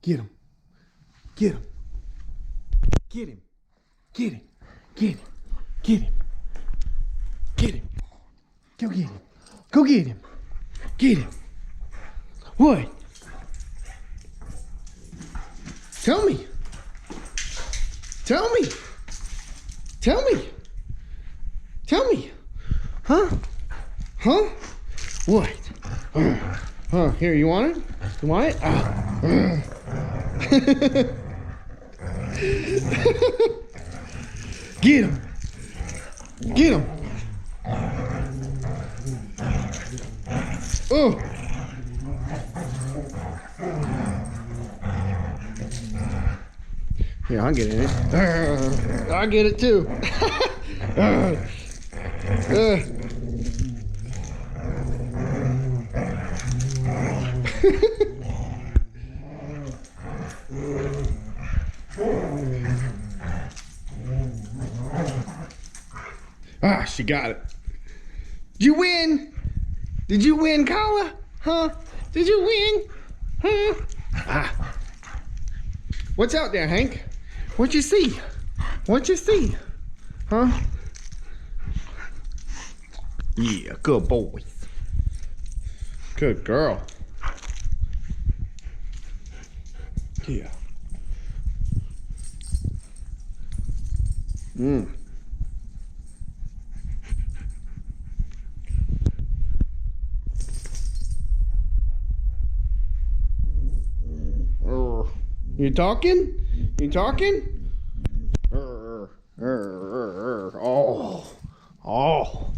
Get him. Get him. Get him. Get him. Get him. Get him. Get him. Go get him. Go get him. Get him. What? Tell me. Tell me. Tell me. Tell me. Huh? Huh? What? Huh? Here, you want it? You want it? Get him. Get him. Oh. Yeah, I'll get in it. I'll get it too. Ah, she got it. Did you win? Did you win, Kala? Huh? Did you win? Huh? Ah. What's out there, Hank? What'd you see? What'd you see? Huh? Yeah, good boy. Good girl. Yeah. You talking? You talking? Oh. Oh.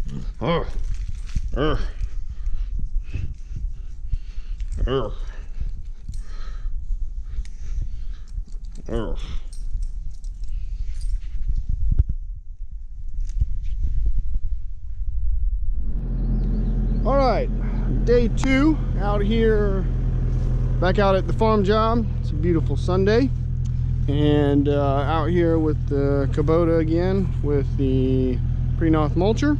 All right, day 2 out here, back out at the farm job. It's a beautiful Sunday, and out here with the Kubota again with the Prinoth Mulcher,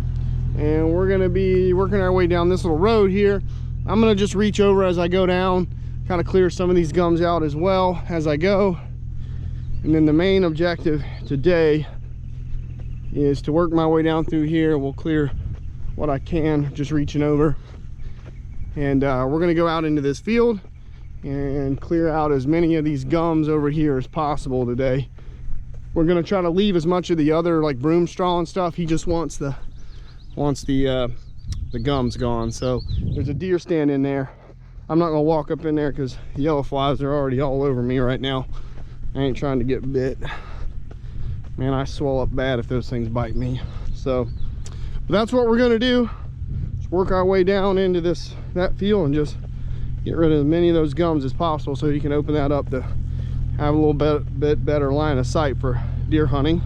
and we're gonna be working our way down this little road here. I'm gonna just reach over as I go down, kind of clear some of these gums out as well as I go. And then the main objective today is to work my way down through here. We'll clear what I can, just reaching over. And we're gonna go out into this field and clear out as many of these gums over here as possible today. We're gonna try to leave as much of the other like broom straw and stuff. He just wants the gums gone. So there's a deer stand in there. I'm not gonna walk up in there because yellow flies are already all over me right now. I ain't trying to get bit. Man, I swell up bad if those things bite me. So but that's what we're gonna do. Just work our way down into that field and just get rid of as many of those gums as possible, so you can open that up to have a little bit better line of sight for deer hunting,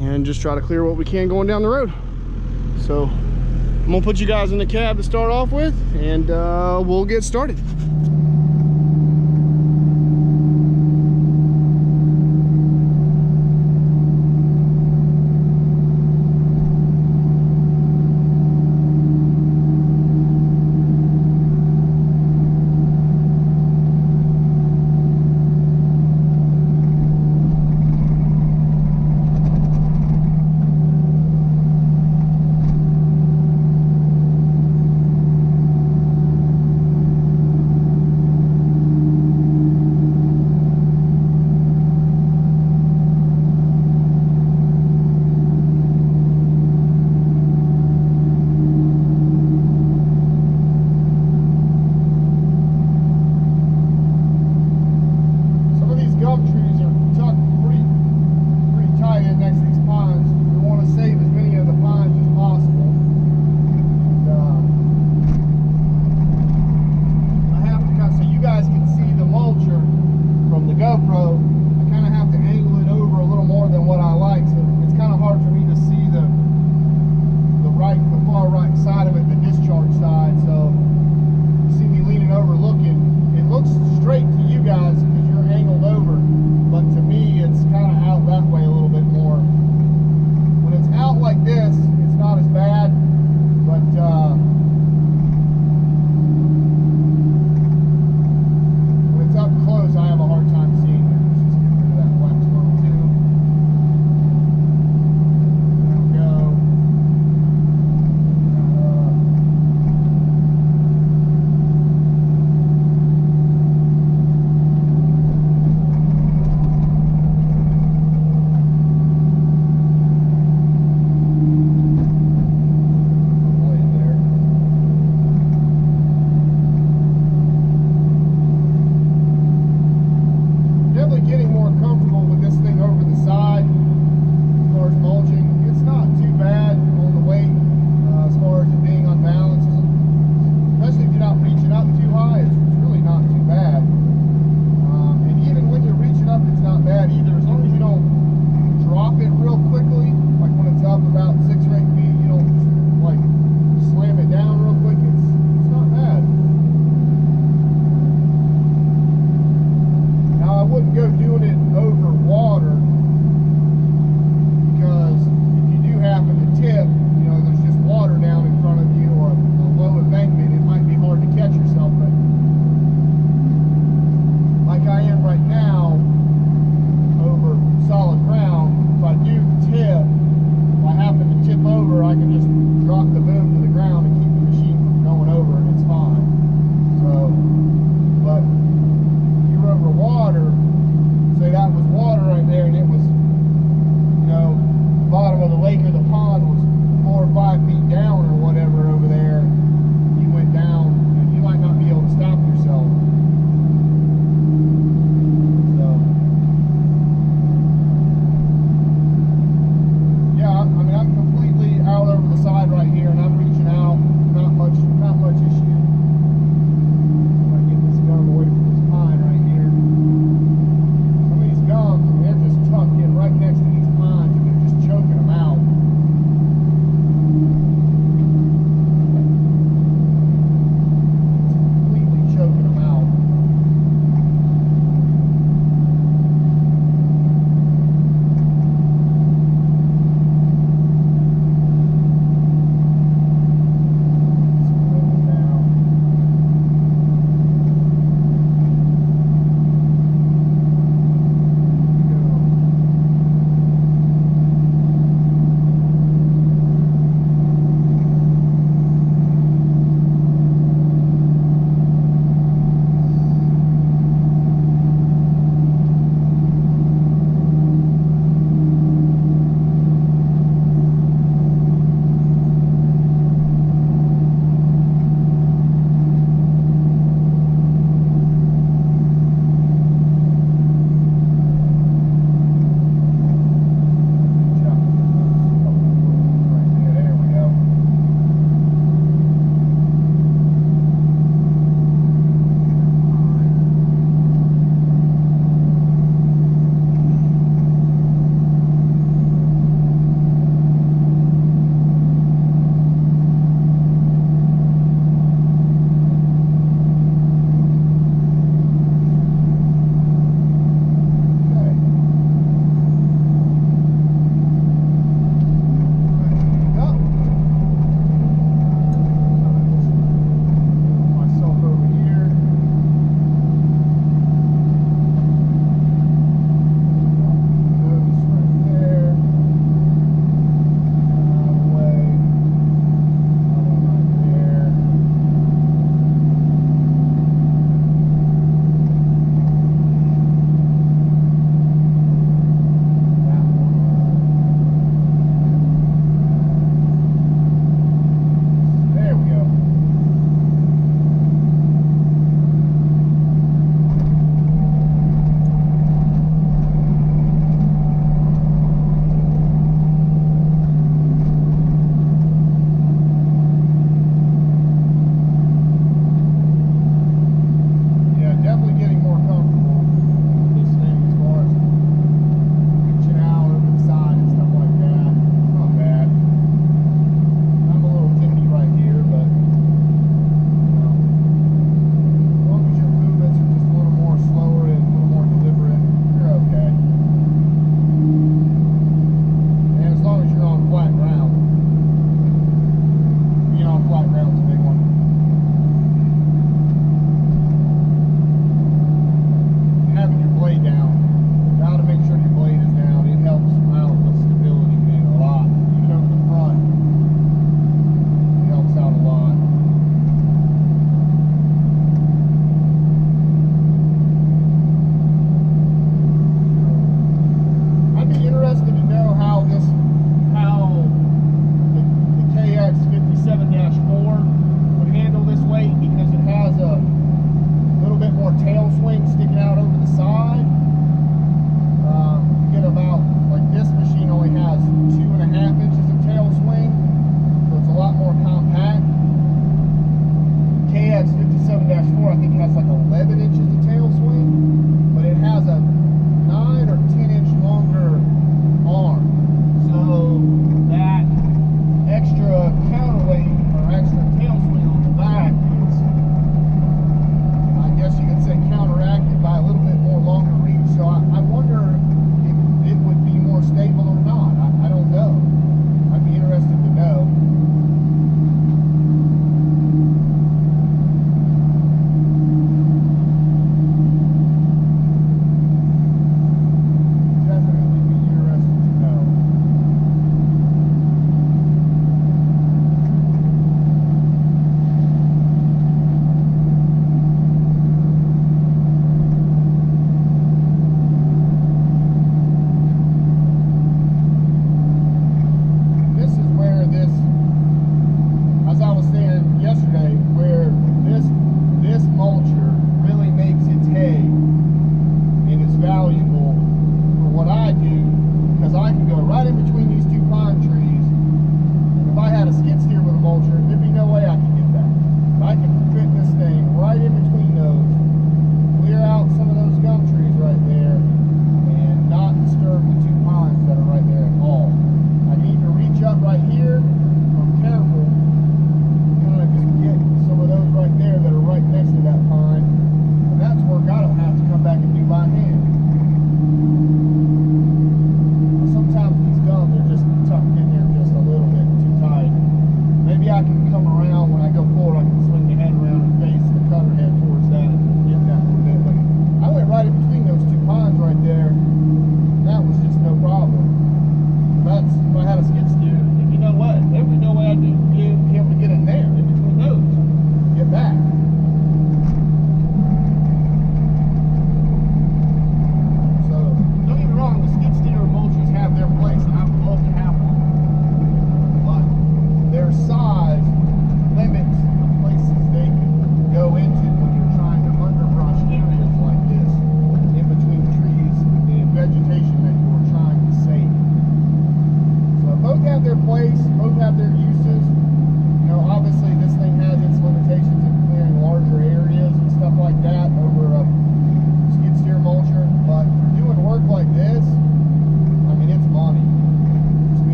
and just try to clear what we can going down the road. So I'm gonna put you guys in the cab to start off with, and we'll get started.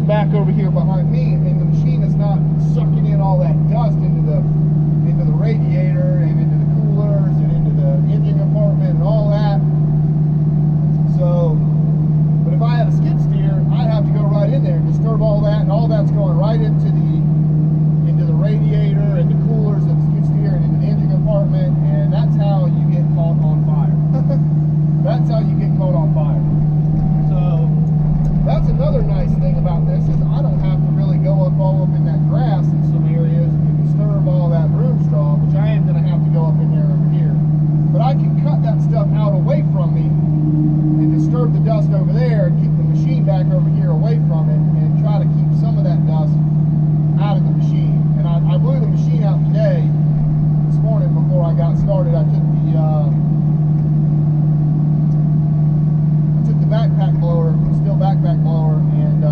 back over here behind me, and the machine is not sucking in all that dust into the radiator and into the coolers and into the engine compartment and all that. So, but if I had a skid steer, I'd have to go right in there and disturb all that, and all that's going right into the radiator and the coolers of the skid steer and into the engine compartment, and that's how you get caught on fire. That's how you get caught on fire. So that's another nice thing about this, is I don't have to really go all up in that grass in some areas and disturb all that broom straw, which I am going to have to go up in there over here. But I can cut that stuff out away from me and disturb the dust over there and keep the machine back over here away from it, and try to keep some of that dust out of the machine. And I blew the machine out today, this morning before I got started. I took the backpack blower, steel backpack blower, and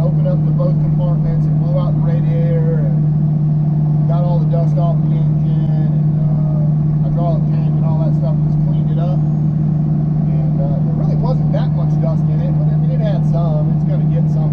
opened up the both compartments and blew out the radiator and got all the dust off the engine and hydraulic tank and all that stuff. Just cleaned it up, and there really wasn't that much dust in it, but I mean, it had some. It's going to get some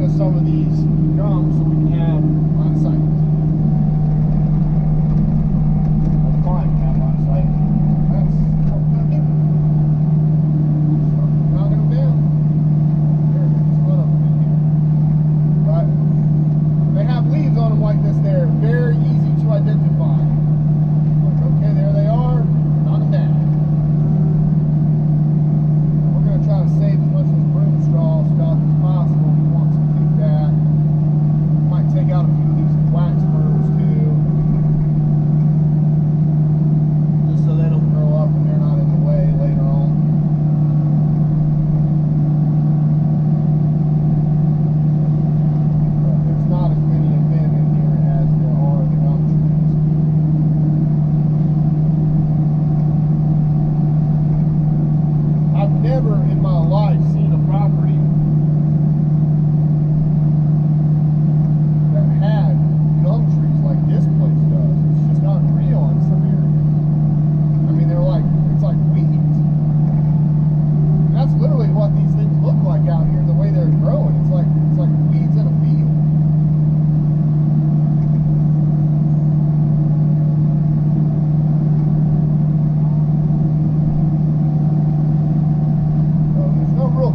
us some of these gums so we can have on site. Or the client can have on site. That's what we're gonna do. Start knocking them down. There's a ton of them in here. But they have leaves on them like this. They're very easy to identify. Like, okay, there they are. Knock them down. We're gonna try to save as much of this broom straw stuff as possible. We want to keep that. Might take out a few of these wax burrs too, just so they don't grow up and they're not in the way later on. But there's not as many of them in here as there are the gum trees. I've never in my life seen a property that had gum trees like this place does. It's just unreal in some areas. I mean, they're like, it's like weeds. And that's literally what these things look like out here, the way they're growing. It's like weeds in a field. So there's no real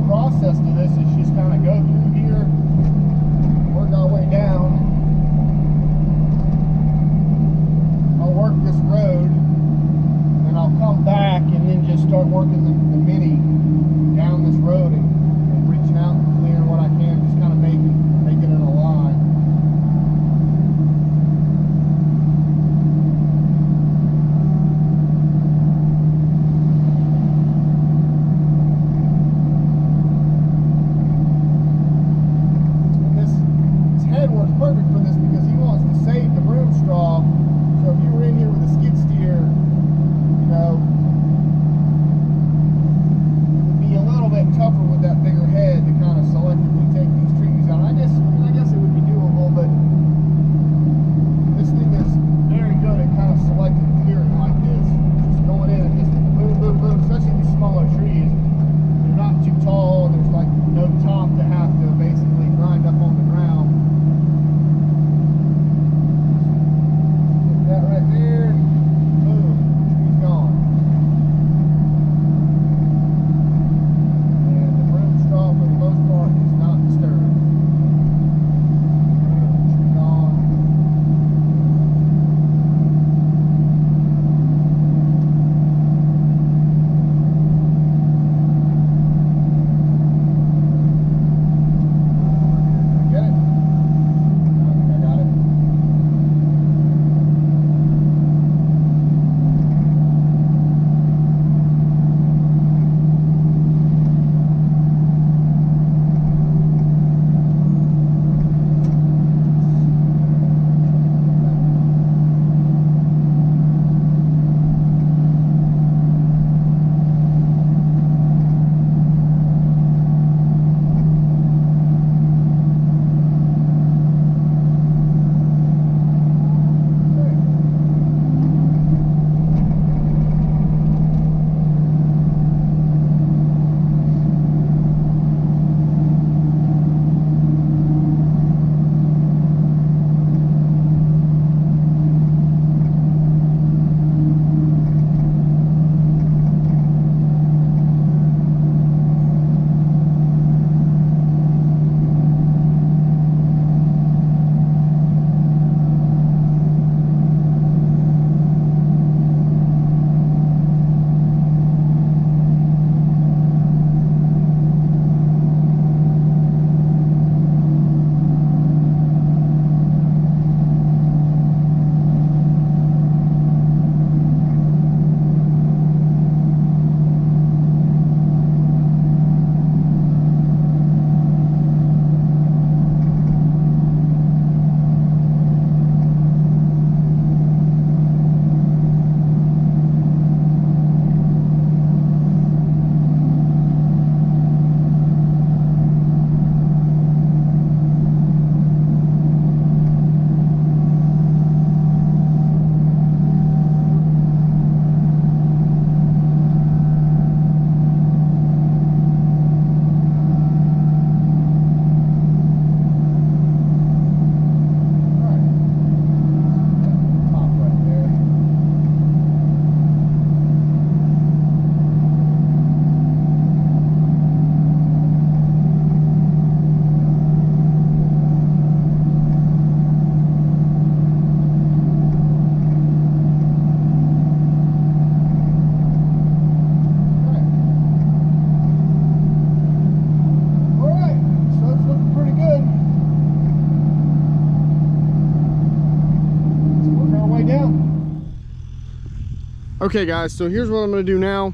Okay guys, so here's what I'm going to do now.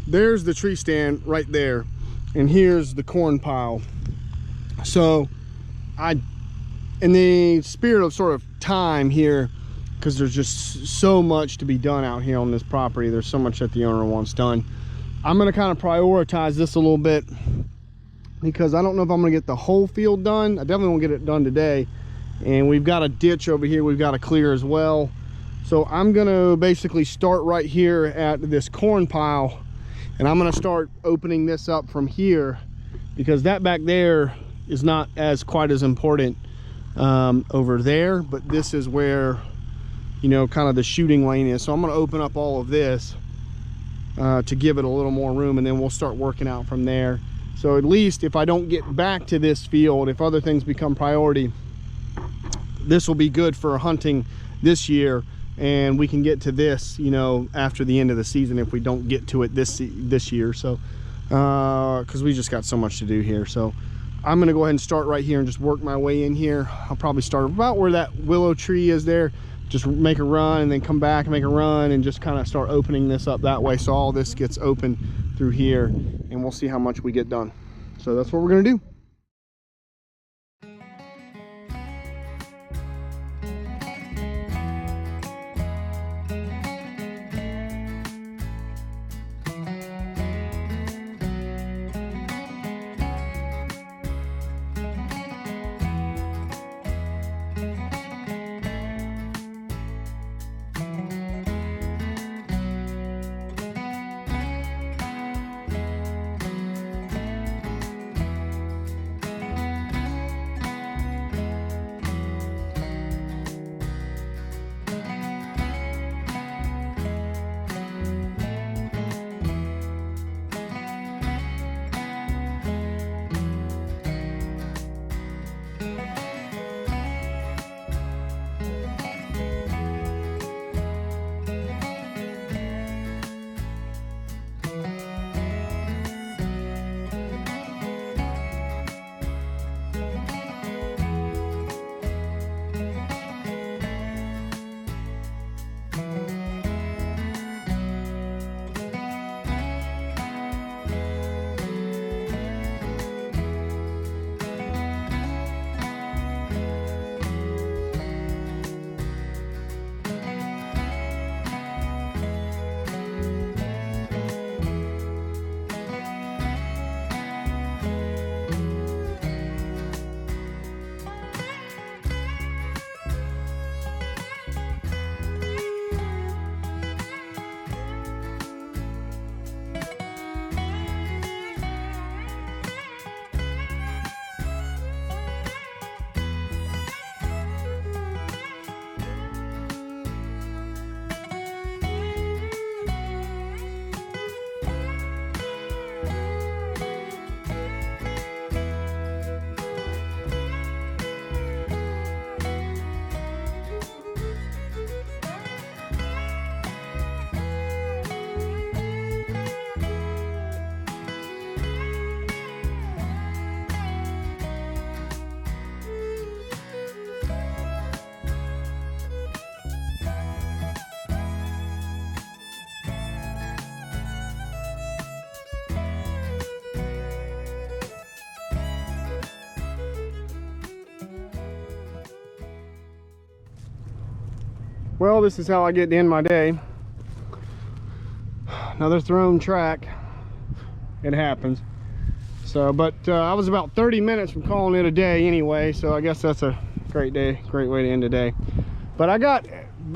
There's the tree stand right there, and here's the corn pile. So in the spirit of sort of time here, because there's just so much to be done out here on this property, there's so much that the owner wants done, I'm going to kind of prioritize this a little bit, because I don't know if I'm going to get the whole field done. I definitely won't get it done today, and we've got a ditch over here we've got to clear as well. So I'm going to basically start right here at this corn pile, and I'm going to start opening this up from here, because that back there is not as quite as important over there, but this is where, you know, kind of the shooting lane is. So I'm going to open up all of this to give it a little more room, and then we'll start working out from there. So at least if I don't get back to this field, if other things become priority, this will be good for hunting this year, and we can get to this, you know, after the end of the season if we don't get to it this year. So because we just got so much to do here. So I'm going to go ahead and start right here and just work my way in here. I'll probably start about where that willow tree is there, just make a run and then come back and make a run, and just kind of start opening this up that way, so all this gets open through here, and we'll see how much we get done. So that's what we're going to do. Well, this is how I get to end my day. Another thrown track. It happens. So, but I was about 30 minutes from calling it a day anyway, so I guess that's a great day, great way to end the day. But I got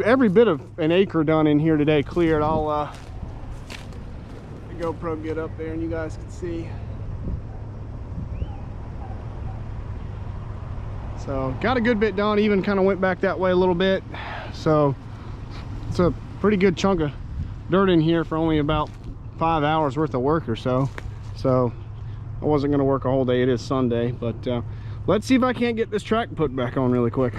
every bit of an acre done in here today cleared. I'll the GoPro get up there and you guys can see. So got a good bit done, even kind of went back that way a little bit. So it's a pretty good chunk of dirt in here for only about 5 hours worth of work or so. So I wasn't going to work a whole day. It is Sunday, but let's see if I can't get this track put back on really quick.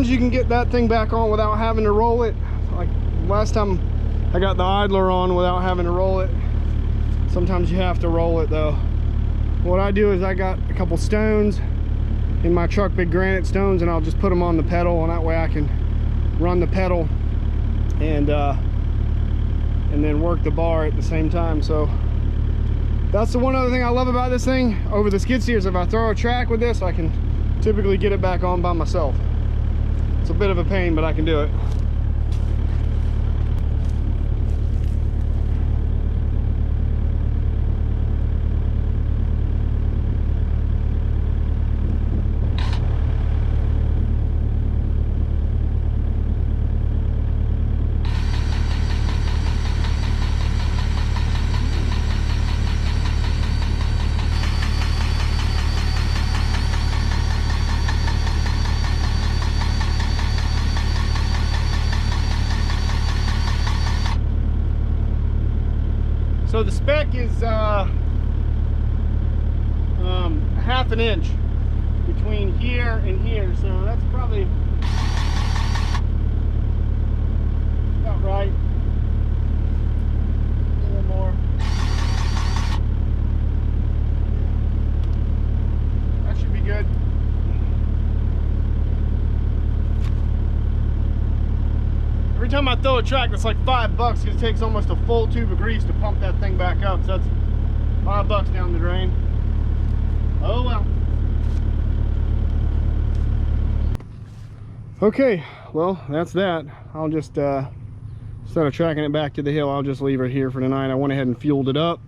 sometimes you can get that thing back on without having to roll it. Like last time I got the idler on without having to roll it. Sometimes you have to roll it though. What I do is I got a couple stones in my truck, big granite stones, and I'll just put them on the pedal, and that way I can run the pedal and then work the bar at the same time. So that's the one other thing I love about this thing over the skid steers. If I throw a track with this, I can typically get it back on by myself. It's a bit of a pain, but I can do it. So the spec is half an inch between here and here, so that's probably about right. A little more. That should be good. Every time I throw a track, that's like $5 because it takes almost a full tube of grease to pump that thing back up. So that's $5 down the drain. Oh well. Okay, well that's that. I'll just instead of tracking it back to the hill, I'll just leave it here for tonight. I went ahead and fueled it up,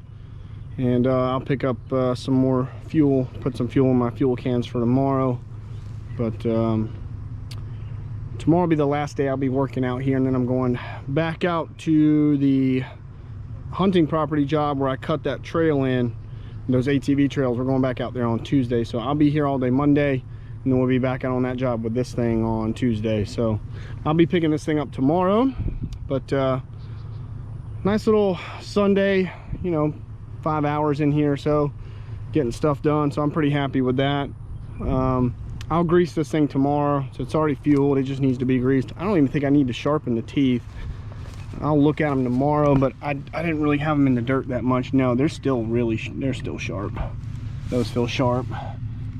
and I'll pick up some more fuel, put some fuel in my fuel cans for tomorrow. But tomorrow will be the last day I'll be working out here, and then I'm going back out to the hunting property job where I cut that trail in, those ATV trails. We're going back out there on Tuesday, so I'll be here all day Monday, and then we'll be back out on that job with this thing on Tuesday. So I'll be picking this thing up tomorrow. But nice little Sunday, you know, 5 hours in here or so getting stuff done, so I'm pretty happy with that. I'll grease this thing tomorrow, so it's already fueled. It just needs to be greased. I don't even think I need to sharpen the teeth. I'll look at them tomorrow, but I didn't really have them in the dirt that much. No, they're still sharp. Those feel sharp.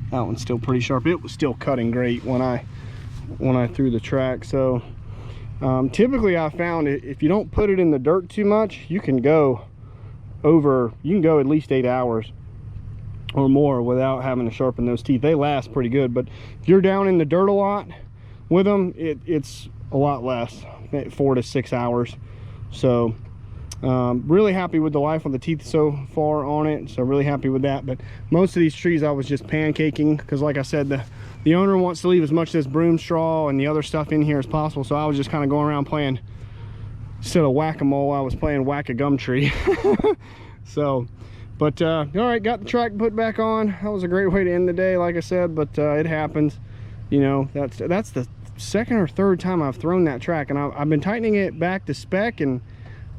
That one's still pretty sharp. It was still cutting great when I threw the track. So typically I found if you don't put it in the dirt too much, you can go at least 8 hours or more without having to sharpen those teeth. They last pretty good, but if you're down in the dirt a lot with them, it's a lot less, 4 to 6 hours. So really happy with the life of the teeth so far on it, so really happy with that. But most of these trees I was just pancaking because, like I said, the owner wants to leave as much of this broom straw and the other stuff in here as possible. So I was just kind of going around playing, instead of whack-a-mole, I was playing whack-a-gum tree. So but all right, got the track put back on. That was a great way to end the day, like I said, but it happens. You know, that's the second or third time I've thrown that track, and I've been tightening it back to spec, and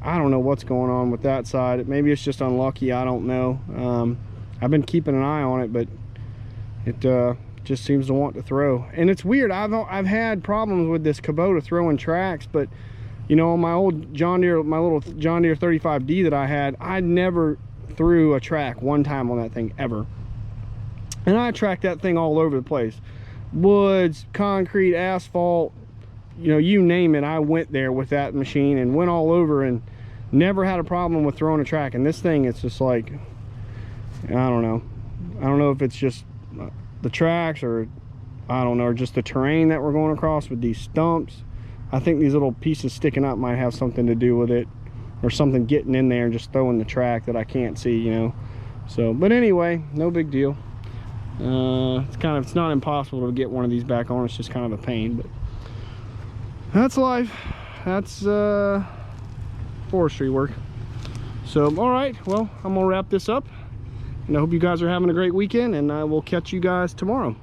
I don't know what's going on with that side. Maybe it's just unlucky, I don't know. I've been keeping an eye on it, but it just seems to want to throw. And it's weird, I've had problems with this Kubota throwing tracks, but you know, my old John Deere, my little John Deere 35D that I had, I never threw a track one time on that thing ever, and I tracked that thing all over the place. Woods, concrete, asphalt, you know, you name it, I went there with that machine and went all over and never had a problem with throwing a track. And this thing, it's just like, I don't know if it's just the tracks, or I don't know, or just the terrain that we're going across with these stumps. I think these little pieces sticking up might have something to do with it, or something getting in there and just throwing the track that I can't see, you know. So, but anyway, no big deal. It's not impossible to get one of these back on. It's just kind of a pain, but that's life. That's forestry work. So, all right, well, I'm gonna wrap this up, and I hope you guys are having a great weekend, and I will catch you guys tomorrow.